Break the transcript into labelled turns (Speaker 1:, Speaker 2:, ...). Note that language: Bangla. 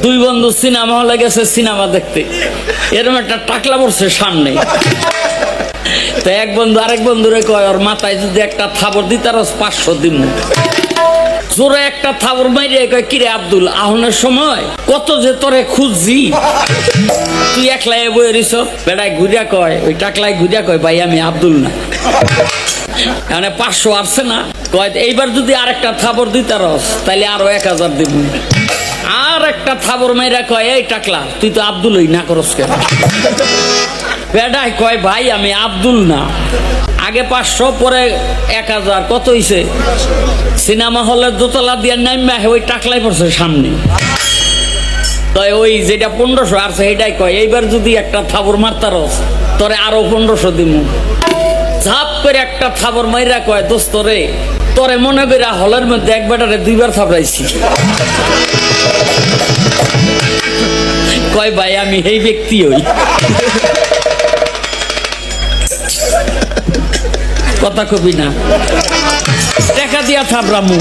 Speaker 1: দুই বন্ধু সিনেমা হলে গেছে সিনেমা দেখতে, এরকম একটা টাকলা পড়ছে সামনে। তো এক বন্ধু আরেক বন্ধুরে কয়, ওর মাথায় যদি একটা থাবর দিতে আর 500 দিন। জোরে একটা থাবর মাইরে কয়, কিরে আব্দুল, আহনের সময় কত যে তোরে খুঁজছি, তুই একলাই বয়ে রিস। বেড়ায় ঘুরিয়া কয়, ওই টাকলাই ঘুরিয়া কয়, ভাই আমি আব্দুল না, মানে 500 আসছে না। কয় এইবার যদি আরেকটা থাবর দিতে রস তাইলে আরো 1000 দিব। আর একটা থাবর মাইরা কয়, এই টাকলা তুই তো আব্দুলই না করস কেন? বেড়ায় কয়, ভাই আমি আব্দুল না, আগে 500 পরে 1000, কত হইছে? সিনেমা হলের দোতলা দিয়ে নাইমা ওই টাকলাই পড়ছে সামনে। তাই ওই যেটা 1500 আসছে সেটাই কয়, এইবার যদি একটা থাবর মারতারস তোরে আরো 1500 দিব। ঝাপ করে একটা থাবর মাইরা কয়, দোস্ত রে, তোরে মনে করে হলের মধ্যে এক বেটারে 2 বার থাবড়াইছি। কয়, ভাই আমি এই ব্যক্তি হই। কথা কবি না, টাকা দিয়া থাবড়ামু।